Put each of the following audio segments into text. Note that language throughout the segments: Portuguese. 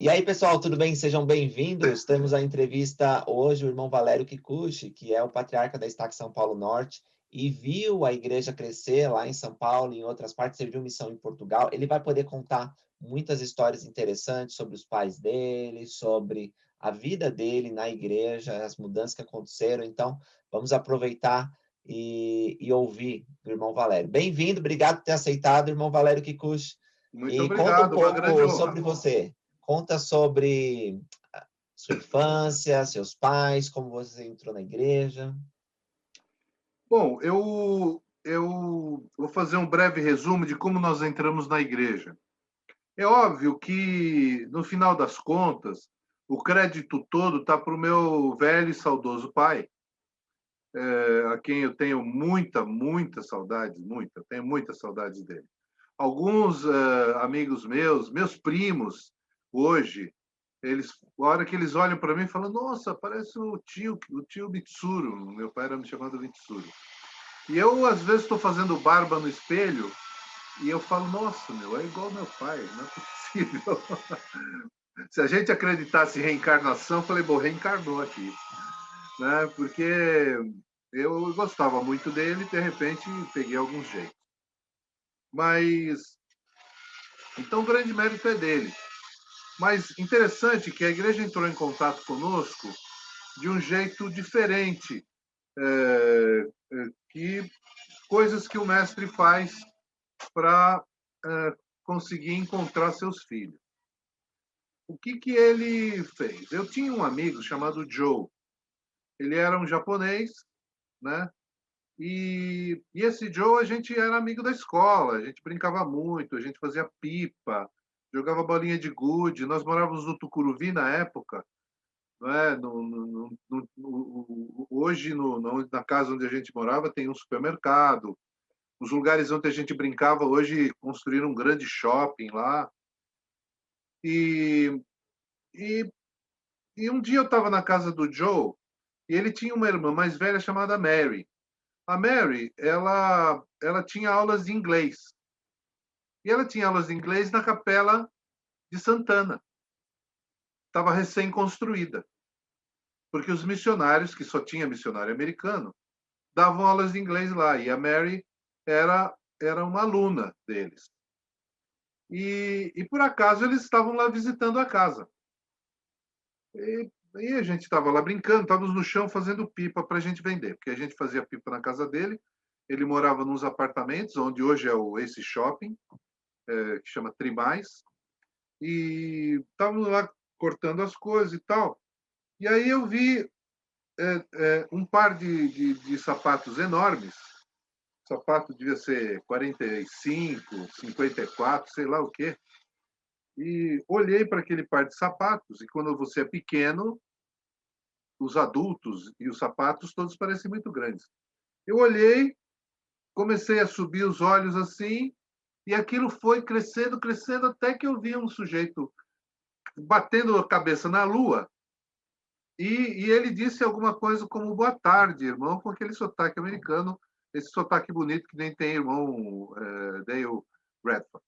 E aí, pessoal, tudo bem? Sejam bem-vindos. Temos a entrevista hoje o irmão Valério Kikuchi, que é o patriarca da Estaque São Paulo Norte e viu a igreja crescer lá em São Paulo e em outras partes, serviu missão em Portugal. Ele vai poder contar muitas histórias interessantes sobre os pais dele, sobre a vida dele na igreja, as mudanças que aconteceram. Então, vamos aproveitar e ouvir do irmão Valério. Bem-vindo, obrigado por ter aceitado, irmão Valério Kikuchi. Muito E conta um obrigado, uma grande pouco honra. sobre você. Conta sobre sua infância, seus pais, como você entrou na igreja. Bom, eu vou fazer um breve resumo de como nós entramos na igreja. É óbvio que, no final das contas, o crédito todo está para o meu velho e saudoso pai, a quem eu tenho muita saudade, tenho muitas saudades dele. Alguns amigos meus primos, hoje, a hora que eles olham para mim, falam: Nossa, parece o tio Mitsuru. Meu pai era me chamando Mitsuru. E eu, às vezes, estou fazendo barba no espelho e eu falo: Nossa, é igual meu pai, não é possível. Se a gente acreditasse em reencarnação, eu falei: Bom, reencarnou aqui. Né? Porque eu gostava muito dele e, de repente, peguei alguns jeitos. Mas, então, o grande mérito é dele. Mas interessante que a igreja entrou em contato conosco de um jeito diferente, que coisas que o mestre faz para conseguir encontrar seus filhos. O que ele fez? Eu tinha um amigo chamado Joe. Ele era um japonês, né? E esse Joe, a gente era amigo da escola, a gente brincava muito, a gente fazia pipa, jogava bolinha de gude. Nós morávamos no Tucuruvi na época, não é? Hoje, na casa onde a gente morava, tem um supermercado. Os lugares onde a gente brincava, hoje construíram um grande shopping lá. E, e, e um dia eu estava na casa do Joe e ele tinha uma irmã mais velha chamada Mary. A Mary, ela tinha aulas de inglês. E ela tinha aulas de inglês na Capela de Santana. Estava recém-construída. Porque os missionários, que só tinha missionário americano, davam aulas de inglês lá. E a Mary era uma aluna deles. E por acaso eles estavam lá visitando a casa. E a gente estava lá brincando, estávamos no chão fazendo pipa para a gente vender, porque a gente fazia pipa na casa dele. Ele morava nos apartamentos, onde hoje é o Ace Shopping, que chama Trimais, e estávamos lá cortando as coisas e tal. E aí eu vi um par de sapatos enormes. O sapato devia ser 45, 54, sei lá o quê. E olhei para aquele par de sapatos, e quando você é pequeno, os adultos e os sapatos todos parecem muito grandes. Eu olhei, comecei a subir os olhos assim, e aquilo foi crescendo, crescendo, até que eu vi um sujeito batendo a cabeça na lua, e ele disse alguma coisa como boa tarde, irmão, com aquele sotaque americano, esse sotaque bonito que nem tem irmão Dale Bradford.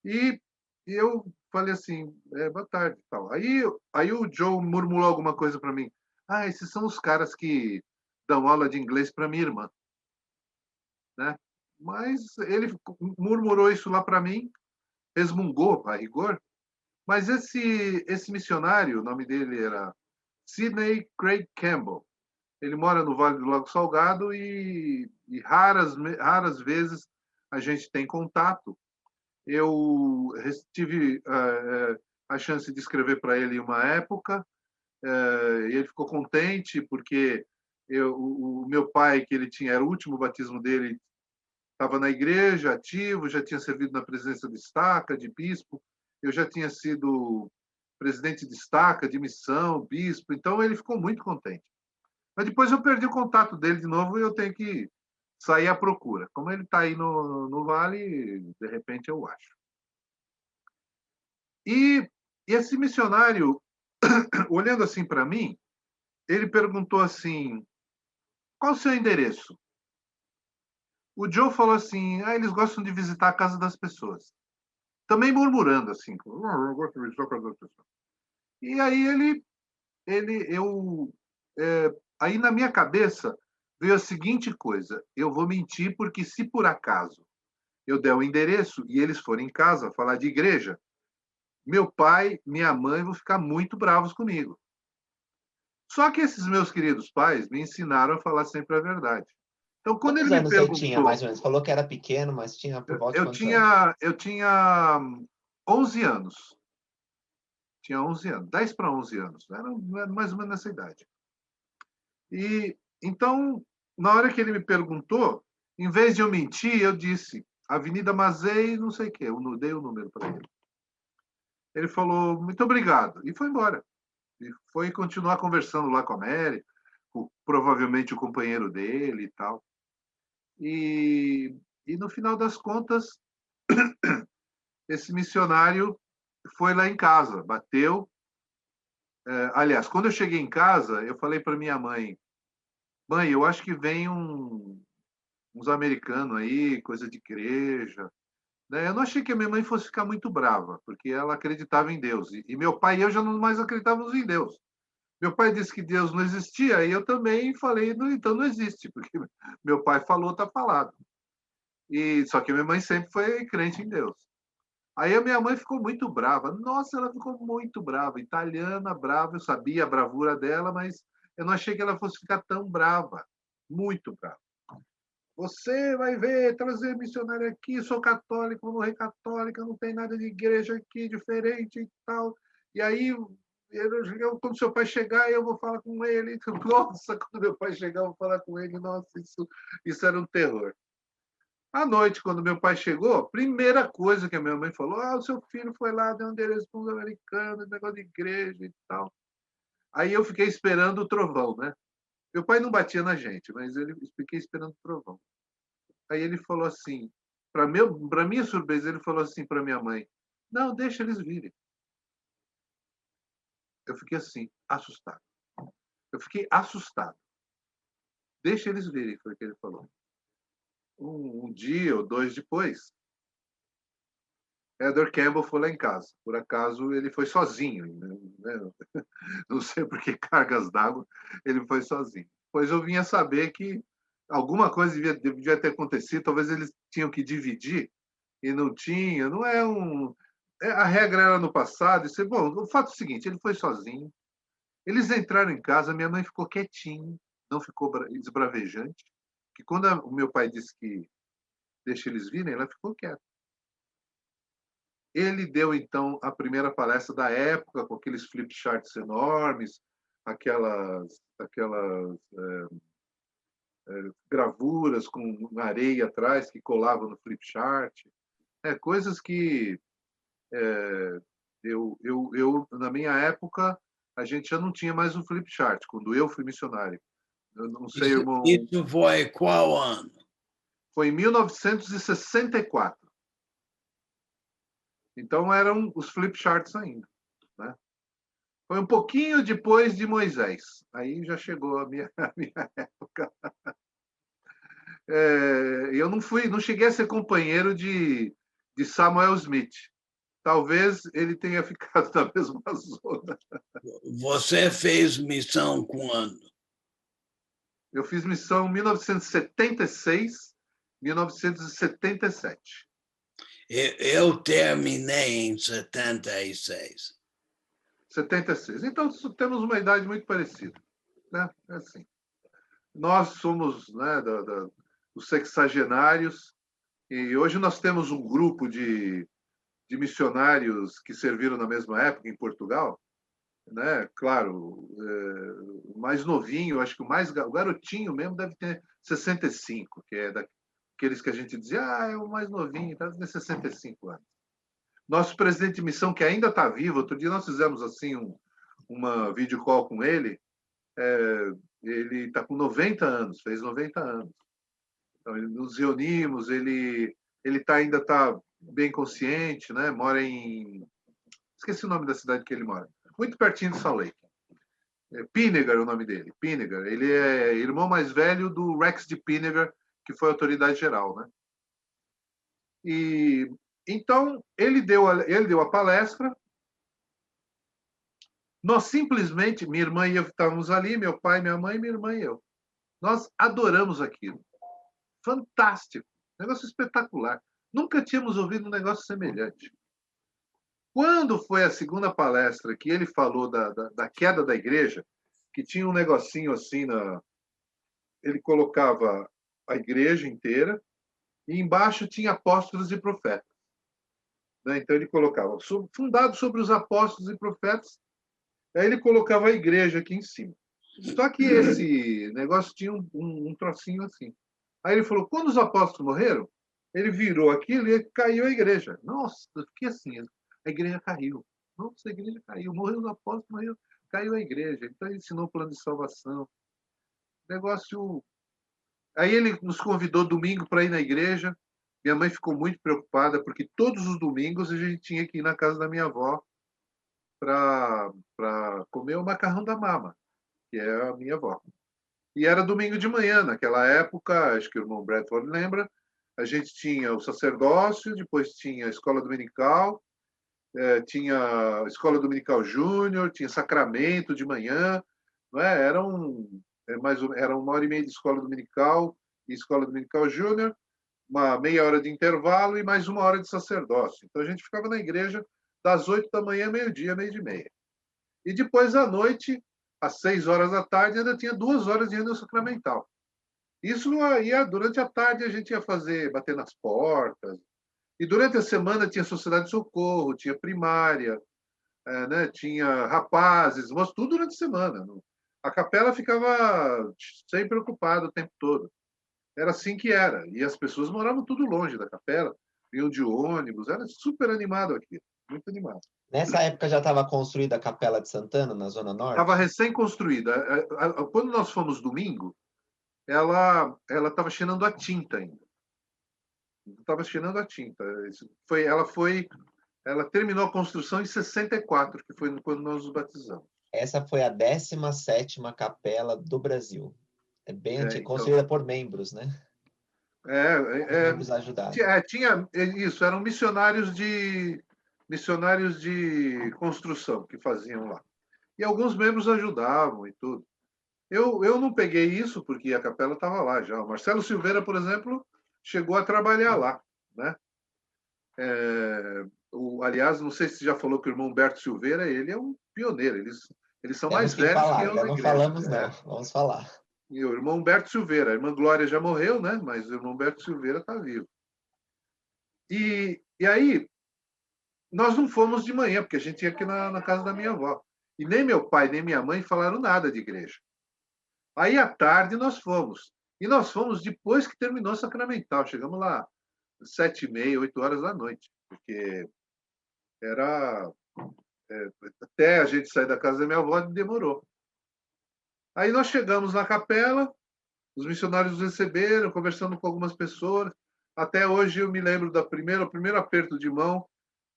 E eu falei assim, boa tarde. Tal. Aí o Joe murmurou alguma coisa para mim. Ah, esses são os caras que dão aula de inglês para minha irmã. Né? Mas ele murmurou isso lá para mim, resmungou, a rigor. Mas esse missionário, o nome dele era Sidney Craig Campbell. Ele mora no Vale do Lago Salgado e raras vezes a gente tem contato. Eu tive a chance de escrever para ele em uma época, e ele ficou contente porque o meu pai, que ele tinha, era o último batismo dele, estava na igreja, ativo, já tinha servido na presidência de estaca, de bispo, eu já tinha sido presidente de estaca, de missão, bispo, então ele ficou muito contente. Mas depois eu perdi o contato dele de novo e eu tenho que sair à procura. Como ele está aí no Vale, de repente eu acho. E esse missionário, olhando assim para mim, ele perguntou assim: qual o seu endereço? O Joe falou assim: eles gostam de visitar a casa das pessoas. também murmurando, assim. E aí aí na minha cabeça veio a seguinte coisa: eu vou mentir porque se por acaso eu der o endereço e eles forem em casa falar de igreja, meu pai, minha mãe vão ficar muito bravos comigo. Só que esses meus queridos pais me ensinaram a falar sempre a verdade. Então, quando Quantos ele me anos você tinha, mais perguntou, ou menos? Falou que era pequeno, mas tinha por volta de eu quantos anos? tinha, eu tinha 11 anos. Tinha 11 anos, 10 para 11 anos. Era mais ou menos nessa idade. E então, na hora que ele me perguntou, em vez de eu mentir, eu disse Avenida Mazei, não sei o quê. Eu dei o número para ele. Ele falou, muito obrigado, e foi embora. E foi continuar conversando lá com a Mary, provavelmente o companheiro dele e tal. E no final das contas, esse missionário foi lá em casa, bateu. Aliás, quando eu cheguei em casa, eu falei para minha mãe, mãe, eu acho que vem uns americanos aí, coisa de igreja. Né? Eu não achei que a minha mãe fosse ficar muito brava, porque ela acreditava em Deus. E meu pai e eu já não mais acreditávamos em Deus. Meu pai disse que Deus não existia, e eu também falei, então não existe, porque meu pai falou, está falado. Só que a minha mãe sempre foi crente em Deus. Aí a minha mãe ficou muito brava. Nossa, ela ficou muito brava. Italiana, brava. Eu sabia a bravura dela, mas eu não achei que ela fosse ficar tão brava. Muito brava. Você vai ver, trazer missionário aqui, sou católico, vou morrer católica, não tem nada de igreja aqui diferente e tal. E aí, quando seu pai chegar, eu vou falar com ele. Nossa, quando meu pai chegar, eu vou falar com ele. Nossa, isso era um terror. À noite, quando meu pai chegou, a primeira coisa que a minha mãe falou, o seu filho foi lá, deu um endereço para os americanos, negócio de igreja e tal. Aí eu fiquei esperando o trovão, né? Meu pai não batia na gente, mas eu fiquei esperando o trovão. Aí ele falou assim, para minha surpresa, ele falou assim para minha mãe, não, deixa eles virem. Eu fiquei assim, assustado. Eu fiquei assustado. Deixa eles virem, foi o que ele falou. Um dia ou dois depois, Edward Campbell foi lá em casa. Por acaso, ele foi sozinho. Né? Não sei por que cargas d'água, ele foi sozinho. Pois eu vinha saber que alguma coisa devia ter acontecido, talvez eles tinham que dividir e não tinha. Não é um. A regra era no passado. Bom, o fato é o seguinte: ele foi sozinho. Eles entraram em casa, minha mãe ficou quietinha, não ficou esbravejante. Que quando o meu pai disse que deixa eles virem, ela ficou quieta. Ele deu, então, a primeira palestra da época, com aqueles flip charts enormes, aquelas gravuras com areia atrás que colavam no flip chart. Coisas que na minha época, a gente já não tinha mais o flip chart, quando eu fui missionário. Eu não sei, irmão. Isso foi qual ano? Foi em 1964. Então, eram os flip charts ainda. Né? Foi um pouquinho depois de Moisés. Aí já chegou a minha época. Eu não cheguei a ser companheiro de Samuel Smith. Talvez ele tenha ficado na mesma zona. Você fez missão quando? Eu fiz missão em 1976, 1977. Eu terminei em 76. 76. Então, temos uma idade muito parecida. Né? Assim. Nós somos, né, dos sexagenários, e hoje nós temos um grupo de missionários que serviram na mesma época em Portugal, né? Claro, o mais novinho, acho que o garotinho mesmo deve ter 65, que é daqueles que a gente dizia, é o mais novinho, deve ter 65 anos. Nosso presidente de missão, que ainda está vivo, outro dia nós fizemos assim uma video call com ele, ele está com 90 anos, fez 90 anos. Então, nos reunimos, ele ainda está bem consciente, né? Mora em... Esqueci o nome da cidade que ele mora. Muito pertinho de Salt Lake. Pinegar é o nome dele. Pinegar. Ele é irmão mais velho do Rex de Pinegar, que foi autoridade geral, né? E Então, ele deu a palestra, nós simplesmente, minha irmã e eu estávamos ali, meu pai, minha mãe, minha irmã e eu. Nós adoramos aquilo. Fantástico. Negócio espetacular. Nunca tínhamos ouvido um negócio semelhante. Quando foi a segunda palestra que ele falou da queda da igreja, que tinha um negocinho assim, ele colocava a igreja inteira e embaixo tinha apóstolos e profetas. Né? Então ele colocava, fundado sobre os apóstolos e profetas, aí ele colocava a igreja aqui em cima. Só que esse negócio tinha um trocinho assim. Aí ele falou, quando os apóstolos morreram, ele virou aquilo e caiu a igreja. Nossa, eu fiquei assim, a igreja caiu. Nossa, a igreja caiu. Morreu os apóstolos, morreu, caiu a igreja. Então ele ensinou o plano de salvação. Negócio... Aí ele nos convidou domingo para ir na igreja. Minha mãe ficou muito preocupada, porque todos os domingos a gente tinha que ir na casa da minha avó para comer o macarrão da mama, que é a minha avó. E era domingo de manhã, naquela época, acho que o irmão Bradford lembra, a gente tinha o sacerdócio, depois tinha a escola dominical, tinha a escola dominical júnior, tinha sacramento de manhã, não é? Era 1h30 de escola dominical e escola dominical júnior, uma meia hora de intervalo e mais 1 hora de sacerdócio. Então a gente ficava na igreja das 8 da manhã, meio-dia, 12h30. E depois à noite, às 6 horas da tarde, ainda tinha 2 horas de reunião sacramental. Isso ia durante a tarde, a gente ia bater nas portas. E durante a semana tinha sociedade de socorro, tinha primária, né? Tinha rapazes, mas tudo durante a semana. A capela ficava sempre ocupada o tempo todo. Era assim que era. E as pessoas moravam tudo longe da capela, iam de ônibus, era super animado aqui, muito animado. Nessa época já estava construída a Capela de Santana, na Zona Estava Norte? recém-construída. Quando nós fomos domingo, ela estava cheirando a tinta ainda. Estava cheirando a tinta. Ela terminou a construção em 64, que foi quando nós nos batizamos. Essa foi a 17ª capela do Brasil. É bem antiga, Então, construída por membros, né? Os membros ajudaram. tinha isso, eram missionários de construção que faziam lá. E alguns membros ajudavam e tudo. Eu não peguei isso porque a capela estava lá já. O Marcelo Silveira, por exemplo, chegou a trabalhar lá, né? Aliás, não sei se você já falou que o irmão Humberto Silveira, ele é um pioneiro. Eles são Temos mais que velhos que falar, eu ainda na não igreja. falamos, não. Vamos falar. E o irmão Humberto Silveira. A irmã Glória já morreu, né? Mas o irmão Humberto Silveira está vivo. E aí, nós não fomos de manhã, porque a gente ia aqui na casa da minha avó. E nem meu pai, nem minha mãe falaram nada de igreja. Aí, à tarde, nós fomos. E nós fomos depois que terminou o sacramental. Chegamos lá 7h30, 8 horas da noite. Porque era... até a gente sair da casa da minha avó, demorou. Aí nós chegamos na capela, os missionários nos receberam, conversando com algumas pessoas. Até hoje eu me lembro do primeiro aperto de mão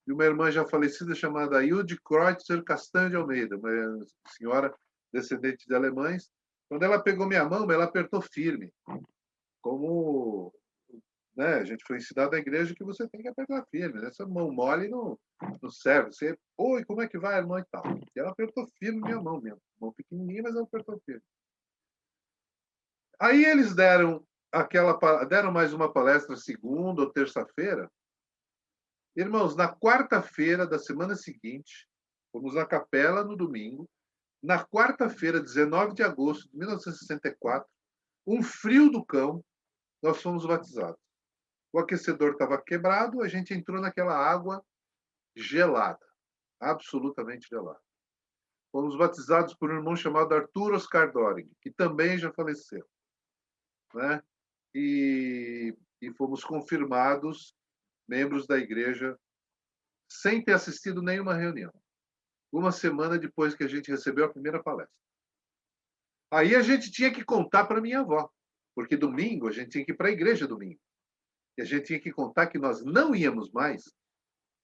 de uma irmã já falecida chamada Hilde Kreutzer Castanho de Almeida, uma senhora descendente de alemães. Quando ela pegou minha mão, ela apertou firme. Como, né, a gente foi ensinado na igreja que você tem que apertar firme. Essa mão mole não serve. Você, oi, como é que vai, irmã e tal. E ela apertou firme minha mão mesmo. Mão pequenininha, mas ela apertou firme. Aí eles deram mais uma palestra segunda ou terça-feira. Irmãos, na quarta-feira da semana seguinte, fomos à capela no domingo. Na quarta-feira, 19 de agosto de 1964, um frio do cão, nós fomos batizados. O aquecedor estava quebrado, a gente entrou naquela água gelada, absolutamente gelada. Fomos batizados por um irmão chamado Arthur Oscar Doring, que também já faleceu, né? E fomos confirmados membros da igreja sem ter assistido nenhuma reunião. Uma semana depois que a gente recebeu a primeira palestra. Aí a gente tinha que contar para minha avó, porque domingo a gente tinha que ir para a igreja domingo. E a gente tinha que contar que nós não íamos mais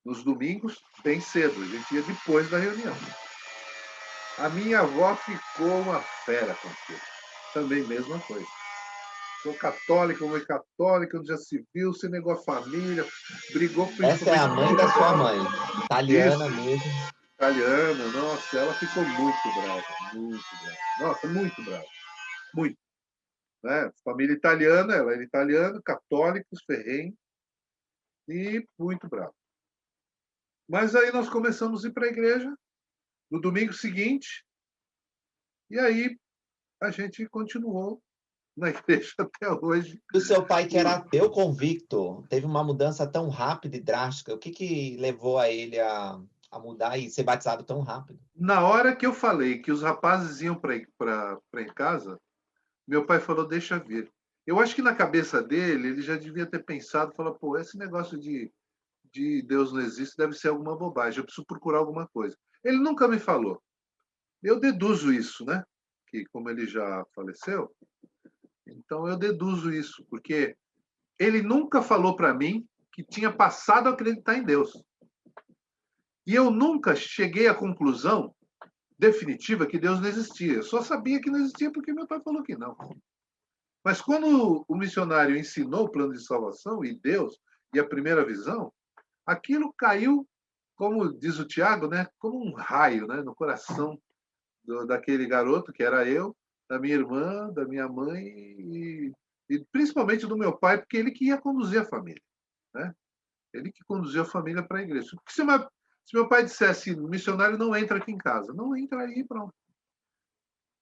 nos domingos bem cedo, a gente ia depois da reunião. A minha avó ficou uma fera com aquilo. Também mesma coisa. Sou católico, mãe católica, onde já se viu, se negou a família, brigou Essa é a principalmente mãe da sua mãe, isso, italiana mesmo. italiana. Nossa, ela ficou muito brava, muito brava. Nossa, muito brava, muito. Né? Família italiana, ela era italiana, católicos, ferrenhos e muito brava. Mas aí nós começamos a ir para a igreja no domingo seguinte, e aí a gente continuou na igreja até hoje. E o seu pai, que era ateu convicto, teve uma mudança tão rápida e drástica. O que que levou a ele a mudar e ser batizado tão rápido? Na hora que eu falei que os rapazes iam para em casa, meu pai falou, deixa vir. Eu acho que na cabeça dele, ele já devia ter pensado, falou, pô, esse negócio de Deus não existe deve ser alguma bobagem, eu preciso procurar alguma coisa. Ele nunca me falou. Eu deduzo isso, né? Que como ele já faleceu, então eu deduzo isso, porque ele nunca falou para mim que tinha passado a acreditar em Deus. E eu nunca cheguei à conclusão definitiva que Deus não existia. Eu só sabia que não existia porque meu pai falou que não. Mas quando o missionário ensinou o plano de salvação e Deus e a primeira visão, aquilo caiu, como diz o Tiago, né, como um raio, né, no coração daquele garoto que era eu, da minha irmã, da minha mãe e principalmente do meu pai, porque ele que ia conduzir a família, né? Ele que conduziu a família para a igreja. Porque se meu pai dissesse, o missionário não entra aqui em casa, não entra aí, pronto.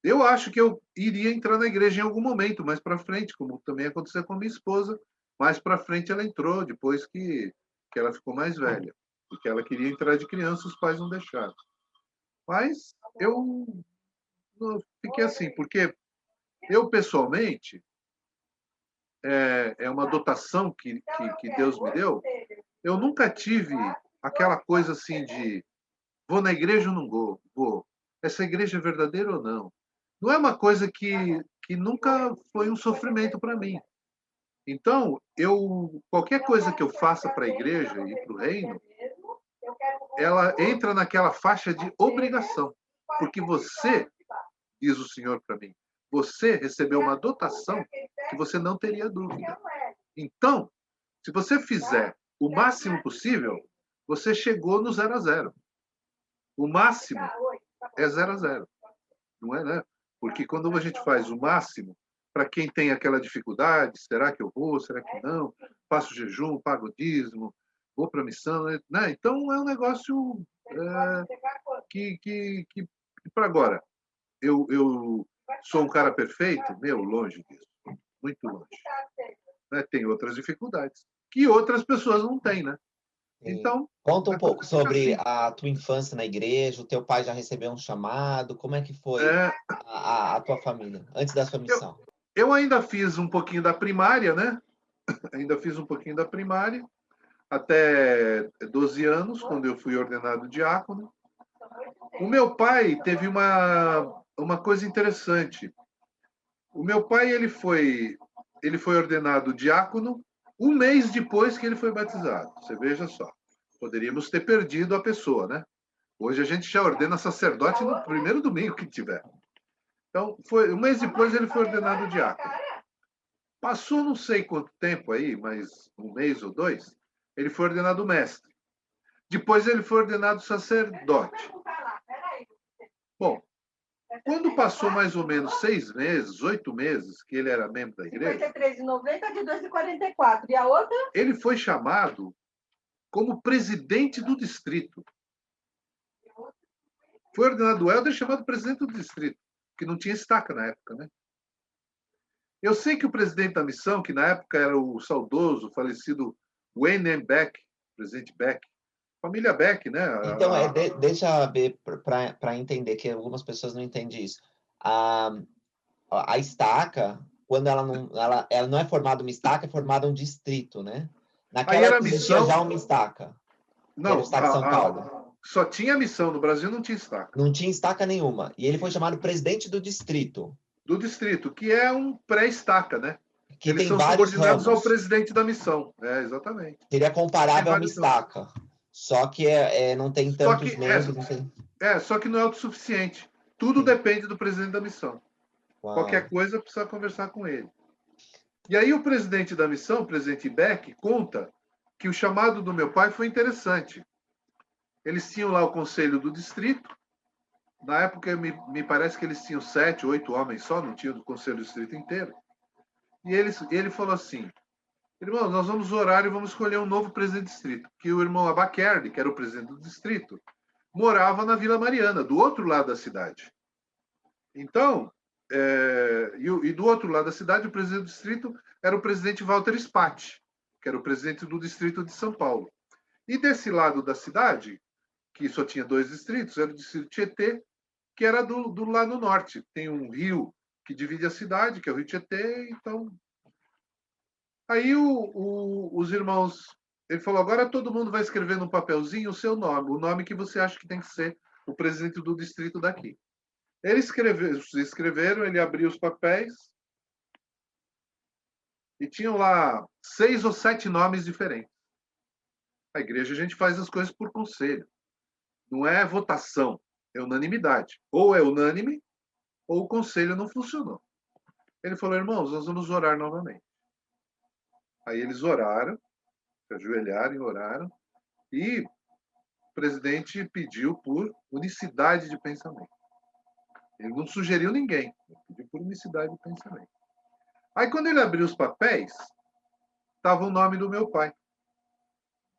Eu acho que eu iria entrar na igreja em algum momento, mais para frente, como também aconteceu com a minha esposa. Mais para frente ela entrou, depois que ela ficou mais velha. Porque ela queria entrar de criança, os pais não deixaram. Mas eu fiquei assim, porque eu, pessoalmente, é uma dotação que Deus me deu, eu nunca tive aquela coisa assim de vou na igreja ou não vou. Essa igreja é verdadeira ou não? Não é uma coisa que nunca foi um sofrimento para mim. Então, qualquer coisa que eu faça para a igreja e para o reino, ela entra naquela faixa de obrigação. Porque você, diz o Senhor para mim, você recebeu uma dotação que você não teria dúvida. Então, se você fizer o máximo possível, você chegou no 0 a 0. O máximo é 0 a 0. Não é, né? Porque quando a gente faz o máximo, para quem tem aquela dificuldade, será que eu vou, será que não? Faço jejum, pago dízimo, vou para a missão, né? Então é um negócio que para agora, eu sou um cara perfeito? Meu, longe disso, muito longe. Né? Tem outras dificuldades que outras pessoas não têm, né? Então, conta um pouco sobre assim. a tua infância na igreja. O teu pai já recebeu um chamado? Como é que foi É, a tua família antes da sua eu, missão? eu ainda fiz um pouquinho da primária, né? Ainda fiz um pouquinho da primária, até 12 anos, quando eu fui ordenado diácono. O meu pai teve uma coisa interessante. O meu pai ele foi ordenado diácono um mês depois que ele foi batizado. Você veja só. Poderíamos ter perdido a pessoa, né? Hoje a gente já ordena sacerdote no primeiro domingo que tiver. Então, um mês depois ele foi ordenado diácono. Passou não sei quanto tempo aí, mas um mês ou dois, ele foi ordenado mestre. Depois ele foi ordenado sacerdote. Bom, quando passou mais ou menos 6 meses, 8 meses, que ele era membro da igreja... 53,90 de 2,44. E a outra? Ele foi chamado como presidente do distrito. Foi ordenado Helder, chamado presidente do distrito, que não tinha estaca na época, né? Eu sei que o presidente da missão, que na época era o saudoso, falecido Wayne M. Beck, presidente Beck, família Beck, né? Então, deixa eu ver para entender, que algumas pessoas não entendem isso. A estaca, quando ela não é formada uma estaca, é formada um distrito, né? Aí Naquela era a época existia missão... já uma estaca, que era o Não, estado de São Paulo. só tinha missão. No Brasil não tinha estaca. Não tinha estaca nenhuma. E ele foi chamado presidente do distrito, Do distrito, que é um pré-estaca, né? que Eles tem são vários subordinados ao ramos. presidente da missão. Exatamente. Seria Tem comparável a uma vários ramos. estaca. Só que não tem Só tantos que, membros. Não tem... só que não é autossuficiente. Tudo Sim. depende do presidente da missão. Uau. Qualquer coisa precisa conversar com ele. E aí o presidente da missão, o presidente Beck, conta que o chamado do meu pai foi interessante. Eles tinham lá o conselho do distrito. Na época, me parece que eles tinham 7, 8 homens só, não tinham do conselho do distrito inteiro. E ele falou assim, irmãos, nós vamos orar e vamos escolher um novo presidente do distrito. Que o irmão Abaquerde, que era o presidente do distrito, morava na Vila Mariana, do outro lado da cidade. Então, e do outro lado da cidade, o presidente do distrito era o presidente Walter Spatti, que era o presidente do distrito de São Paulo. E desse lado da cidade, que só tinha 2 distritos, era o distrito Tietê, que era do lado norte. Tem um rio que divide a cidade, que é o Rio Tietê. Então, aí os irmãos, ele falou, agora todo mundo vai escrever num papelzinho o seu nome, o nome que você acha que tem que ser o presidente do distrito daqui. Eles escreveram, ele abriu os papéis e tinham lá 6 ou 7 nomes diferentes. A igreja a gente faz as coisas por conselho. Não é votação, é unanimidade. Ou é unânime, ou o conselho não funcionou. Ele falou, irmãos, nós vamos orar novamente. Aí eles oraram, se ajoelharam e oraram, e o presidente pediu por unicidade de pensamento. Ele não sugeriu ninguém, ele pediu por unicidade de pensamento. Aí, quando ele abriu os papéis, estava o nome do meu pai,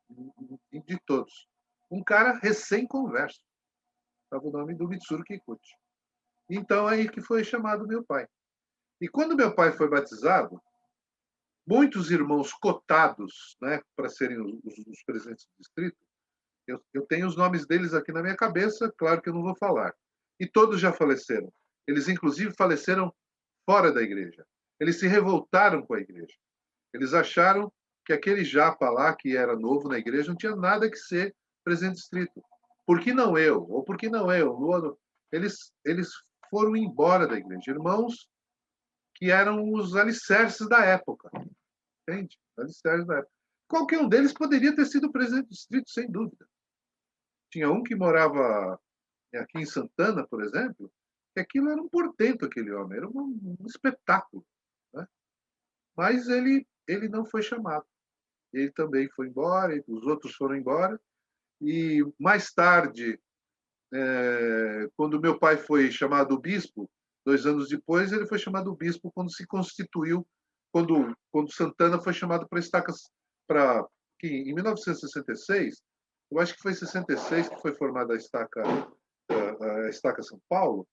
de todos. Um cara recém-converso. Estava o nome do Mitsuru Kikuchi. Então, aí que foi chamado meu pai. E quando meu pai foi batizado, muitos irmãos cotados, né, para serem os presidentes do distrito, eu tenho os nomes deles aqui na minha cabeça, claro que eu não vou falar. E todos já faleceram. Eles, inclusive, faleceram fora da igreja. Eles se revoltaram com a igreja. Eles acharam que aquele japa lá, que era novo na igreja, não tinha nada que ser presidente do distrito. Por que não eu? Ou por que não eu? Eles foram embora da igreja. Irmãos que eram os alicerces da época. Entende? Alicerces da época. Qualquer um deles poderia ter sido presidente do distrito, sem dúvida. Tinha um que morava aqui em Santana, por exemplo, que aquilo era um portento, aquele homem, era um espetáculo. Né? Mas ele não foi chamado. Ele também foi embora, os outros foram embora. E mais tarde, quando meu pai foi chamado bispo, 2 anos depois, ele foi chamado bispo quando se constituiu, quando Santana foi chamado para Estacas, que em 1966, eu acho que foi em 66 que foi formada a Estaca São Paulo,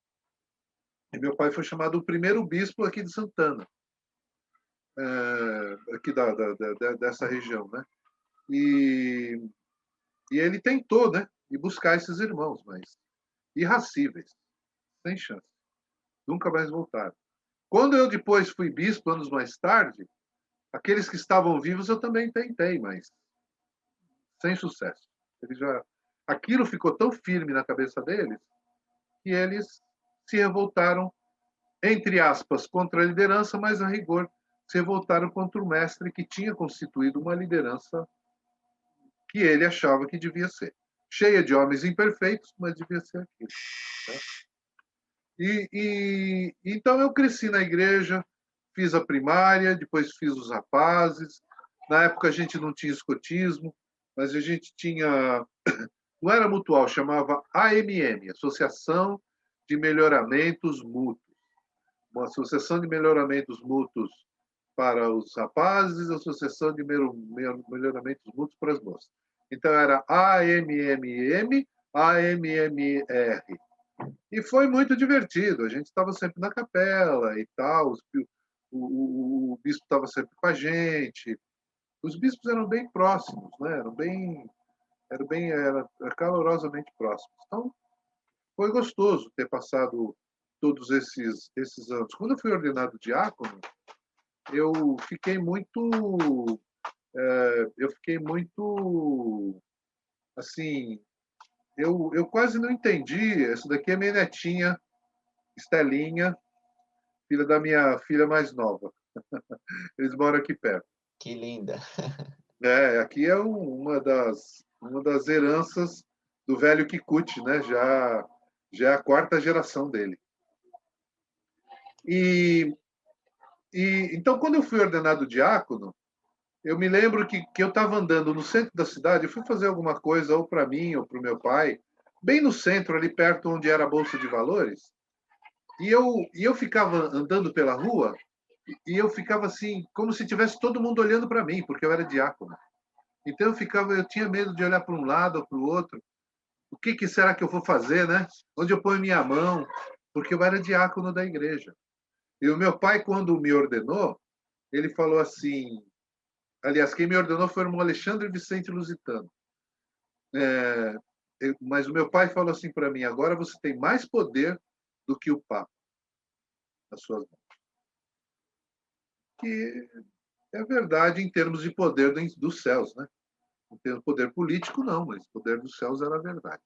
e meu pai foi chamado o primeiro bispo aqui de Santana, aqui dessa região, né? E ele tentou, né, de buscar esses irmãos, mas irracíveis, sem chance. Nunca mais voltaram. Quando eu depois fui bispo, anos mais tarde, aqueles que estavam vivos eu também tentei, mas sem sucesso. Aquilo ficou tão firme na cabeça deles que eles se revoltaram, entre aspas, contra a liderança, mas a rigor se revoltaram contra o mestre que tinha constituído uma liderança que ele achava que devia ser. Cheia de homens imperfeitos, mas devia ser aquilo. Né? Então eu cresci na igreja, fiz a primária, depois fiz os rapazes. Na época a gente não tinha escotismo, mas a gente tinha, não era mutual, chamava AMM, Associação de Melhoramentos Mútuos. Uma associação de melhoramentos mútuos para os rapazes, associação de melhoramentos mútuos para as moças. Então era AMMM, AMMR. E foi muito divertido. A gente estava sempre na capela e tal. O bispo estava sempre com a gente. Os bispos eram bem próximos, né? Eram calorosamente próximos. Então, foi gostoso ter passado todos esses anos. Quando eu fui ordenado diácono, eu fiquei muito assim, eu quase não entendi. Essa daqui é minha netinha, Estelinha, filha da minha filha mais nova. Eles moram aqui perto. Que linda. Aqui é uma das heranças do velho Kikuchi, né? Já é a 4ª geração dele. E Então, quando eu fui ordenado diácono, eu me lembro que eu estava andando no centro da cidade, eu fui fazer alguma coisa, ou para mim, ou para o meu pai, bem no centro, ali perto onde era a Bolsa de Valores, e eu ficava andando pela rua, e eu ficava assim, como se tivesse todo mundo olhando para mim, porque eu era diácono. Então eu tinha medo de olhar para um lado ou para o outro. O que será que eu vou fazer, né? Onde eu ponho minha mão? Porque eu era diácono da igreja. E o meu pai, quando me ordenou, ele falou assim, aliás, quem me ordenou foi o irmão Alexandre Vicente Lusitano. Mas o meu pai falou assim para mim, agora você tem mais poder do que o Papa nas suas mãos. Que é verdade em termos de poder dos céus, né? Não tem poder político, não, mas o poder dos céus era verdade.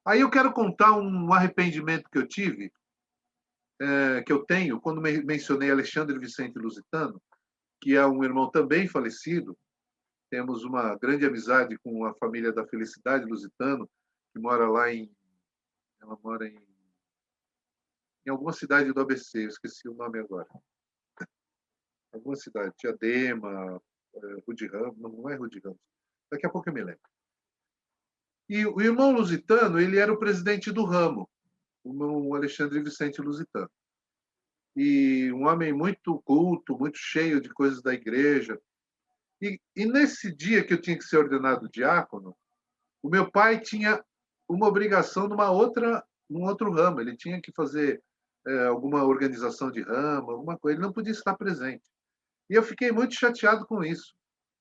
Aí eu quero contar um arrependimento que eu tive, que eu tenho, quando mencionei Alexandre Vicente Lusitano, que é um irmão também falecido. Temos uma grande amizade com a família da Felicidade Lusitano, que mora lá ela mora em alguma cidade do ABC, eu esqueci o nome agora. Alguma cidade, Diadema, Rude Ramos, não é Rude Ramos. Daqui a pouco eu me lembro. E o irmão Lusitano, ele era o presidente do ramo, o Alexandre Vicente Lusitano. E um homem muito culto, muito cheio de coisas da igreja. E nesse dia que eu tinha que ser ordenado diácono, o meu pai tinha uma obrigação num outro ramo. Ele tinha que fazer alguma organização de ramo, alguma coisa. Ele não podia estar presente. E eu fiquei muito chateado com isso,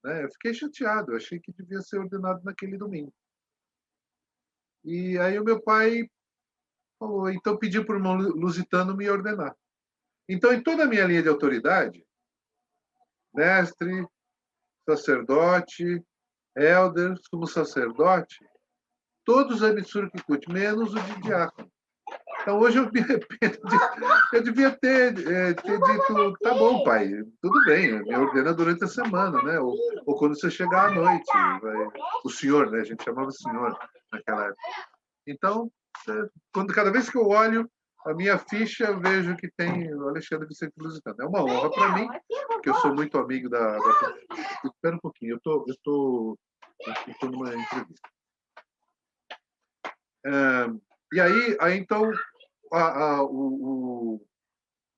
né? Eu fiquei chateado. Eu achei que devia ser ordenado naquele domingo. E aí o meu pai falou, então pediu para o irmão Lusitano me ordenar. Então, em toda a minha linha de autoridade, mestre, sacerdote, elder, sumo sacerdote, todos a Mitsuru Kikuchi, menos o de diácono. Então, hoje eu me arrependo eu devia ter dito, tá bom, pai, tudo bem, me ordena durante a semana, né? Ou quando você chegar à noite. O senhor, né? A gente chamava senhor naquela época. Então, cada vez que eu olho a minha ficha, eu vejo que tem o Alexandre Vicente Lusitano. É uma honra para mim, porque eu sou muito amigo da... Espera um pouquinho, eu tô numa entrevista. E aí então,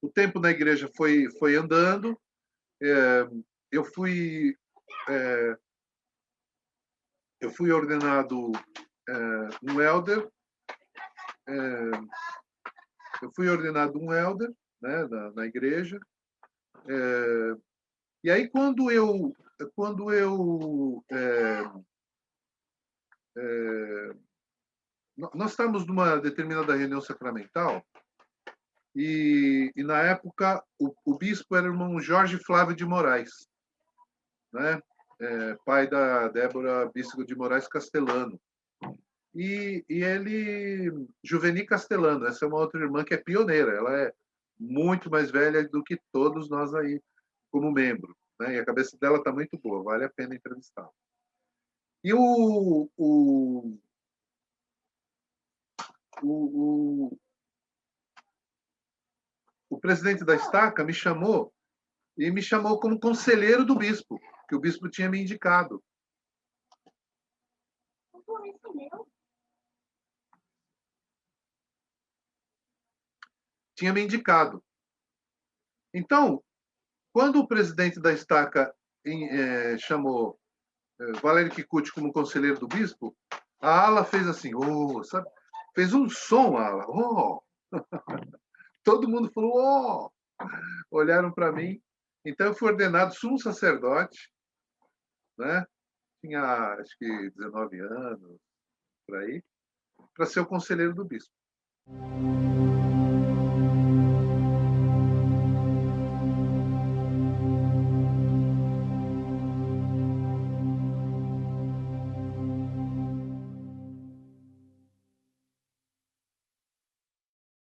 o tempo na igreja foi andando. Eu fui ordenado um elder. Eu fui ordenado um elder, né, na igreja. E aí nós estávamos numa determinada reunião sacramental e na época o bispo era o irmão Jorge Flávio de Moraes, né? Pai da Débora Bispo de Moraes Castelano. E ele, Juveni Castelano, essa é uma outra irmã que é pioneira, ela é muito mais velha do que todos nós aí como membro, né? E a cabeça dela está muito boa, vale a pena entrevistá-la. E o presidente da estaca me chamou como conselheiro do bispo, que o bispo tinha me indicado. Tinha me indicado. Então, quando o presidente da estaca chamou Valério Kikuchi como conselheiro do bispo, a ala fez assim, sabe? Fez um som, a ala, Todo mundo falou, olharam para mim. Então, eu fui ordenado sumo sacerdote, né? Tinha, acho que, 19 anos, por aí, para ser o conselheiro do bispo.